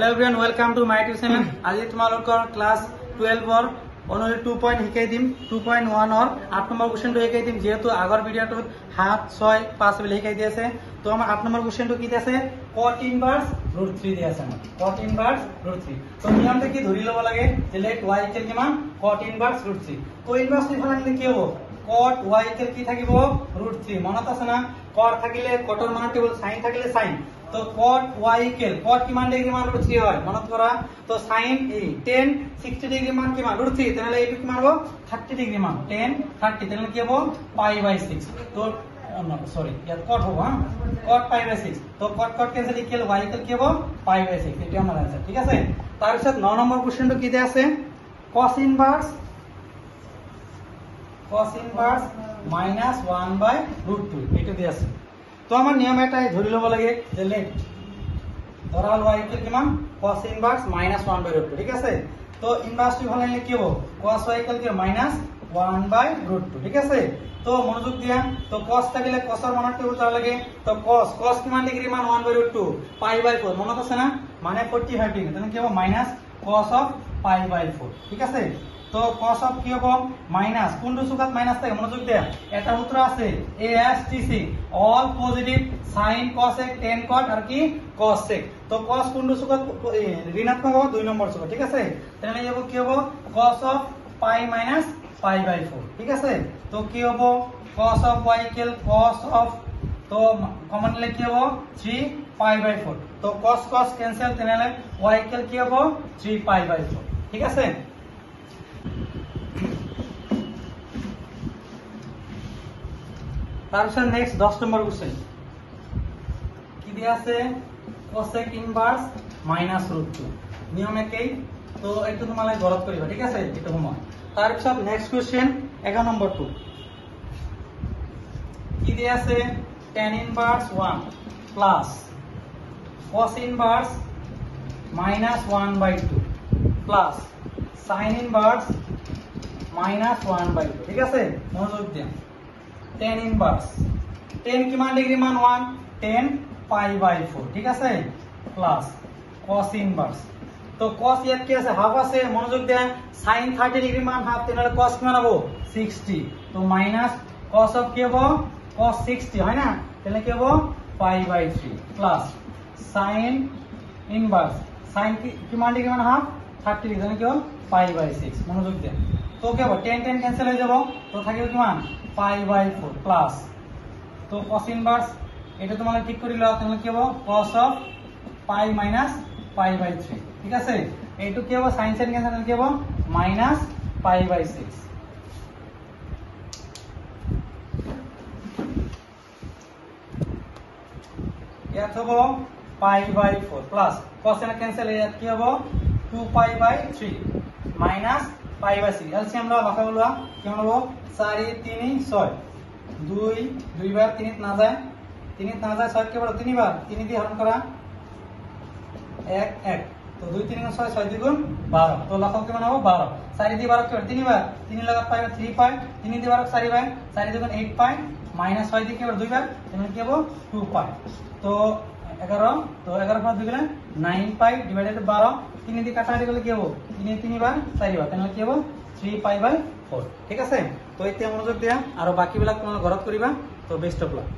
Hello everyone, welcome to my YouTube channel. আজি তোমালোকৰ class 12 ৰ অনলি 2 পইণ্ট শিকাই দিম 2.1 ৰ 8 নম্বৰ কোৱেশ্চনটো শিকাই দিম যেহেতু আগৰ ভিডিওটোত 7 6 5 বুলি শিকাই দি আছে তো আমাৰ 8 নম্বৰ কোৱেশ্চনটো কি আছে cot inverse √3 দি আছে cot inverse √3 তো নিয়মটো কি ধৰি ল'ব লাগে যে let y ইকুৱেল কিমান cot inverse √3 তো ইনভাৰ্স লিখা আনিলে কি হ'ব cot y ইকুৱেল কি থাকিব √3 মনত আছে না cot থাকিলে cotৰ মান টেবল sin থাকিলে sin तो cot y इक्वल cot किमान डिग्री मान √3 হয় মনত কৰা তো sin a tan 60 ডিগ্রি মান কিমান √3 তাহলে এই কি মান হবে 30 ডিগ্রি মান tan 30 তাহলে কি হবে π/6 তো সরি ইয়াত cot হবে হ্যাঁ cot π/6 তো cot cot cancel equal y equal কি হবে π/6 এটা আমার आंसर ঠিক আছে তার সাথে 9 নম্বর কোশ্চেনটো কি দেয়া আছে cos inverse -1/√2 এটা দেয়া আছে তো আমার নিয়ম এটাই ধৰি লব লাগে যে লেট ধরাল y ইকুয়াল কিমান cos ইনভার্স -1/√2 ঠিক আছে তো ইনভার্সটি ভালো হলে কি হবে cos y ইকুয়াল কি -1/√2 ঠিক আছে তো মনোযোগ দিয়া তো cos থাকিলে cos এর মানটি উল্টা লাগে তো cos কিমান ডিগ্রি মান 1/√2 π/4 মনত আছে না মানে 45 ডিগ্রি তাহলে কি হবে মাইনাস cos অফ π/4 ঠিক আছে তো cos অফ কি হবে মাইনাস কোন সূত্রত মাইনাস থাকে মনোযোগ দেয়া এটা সূত্র আছে ASTC all positive sin cosec tan cot আর কি cosec তো cos কোন সূত্রত ঋণাত্মক হবে 2 নম্বর সূত্র ঠিক আছে তাহলে এই হবে কি হবে cos অফ π মাইনাস π/4 ঠিক আছে তো কি হবে cos of y equal cos of তো কমন লে কি হবে 3 π/4 তো cos cos ক্যান্সেল তাহলে y ইকুয়াল কি হবে 3 π/4 ঠিক আছে তারপর নেক্সট 10 নম্বর কোশ্চেন কি দিয়া আছে cosec ইনভার্স -√2 নিয়ম একই তো একটু তোমালে গলত করিবা ঠিক আছে এটা সময় তারপর নেক্সট কোশ্চেন 11 নম্বর 2 কি দিয়া আছে tan inverse 1 plus cos inverse -1/2 plus sin inverse -1/2 ঠিক আছে মনোযোগ দিন tan ইনভার্স tan কিমান ডিগ্রি মান 1 tan π/4 ঠিক আছে প্লাস cos ইনভার্স তো cos ইয়াত কি আছে হাফ আছে মনোযোগ দেন sin 30 ডিগ্রি মান হাফ তাহলে cos কিমান হবে 60 তো মাইনাস cos অফ কি হবে cos 60 হয় না তাহলে কি হবে π/3 প্লাস sin ইনভার্স sin কিমান ডিগ্রি মান হাফ 30 ডিগ্রি তাহলে কি হবে π/6 মনোযোগ দেন তো কি হবে tan tan ক্যান্সেল হয়ে যাব তো থাকিব কিমান π/4 প্লাস তো cos ইনভার্স এটা তোমাকে ঠিক করিলা তাহলে কি হবে cos অফ π মাইনাস π/3 ঠিক আছে এইটো কি হবে sin sin ক্যান্সেল কি হবে মাইনাস π/6 ইয়াত হবে π/4 প্লাস cos এর ক্যান্সেল ইয়াত কি হবে 2π/3 মাইনাস π/6 এলসিএম লো ভাগাবো লো কেমন হবে 4 3 6 2 2 বার 3 না যায় 3 না যায় 6 কে বড় 3 বার 3 দিয়ে হরণ করা 1 1 তো 2 3 6 6 দ্বিগুণ 12 তো লসাগু কেমন হবে 12 4 দিয়ে 12 কে 3 বার 3 লাগা পাই 3 পাই 3 দিয়ে 12 4 বার 4 দ্বিগুণ 8 পাই মাইনাস 6 দিয়ে কি হবে 2 বার তাহলে কি হবে 2 পাই তো 11 তো 11 পর 2 গেলে 9 পাই ডিভাইডেড 12 3 দিয়ে কাটা গেলে কি হবে 3 বার 4 বার তাহলে কি হবে 3 π/4 ঠিক আছে তো এতে মনোযোগ দিয়া আর বাকি বিলাক তোমরা ঘৰত কৰিবা তো বেস্ট অফ লাক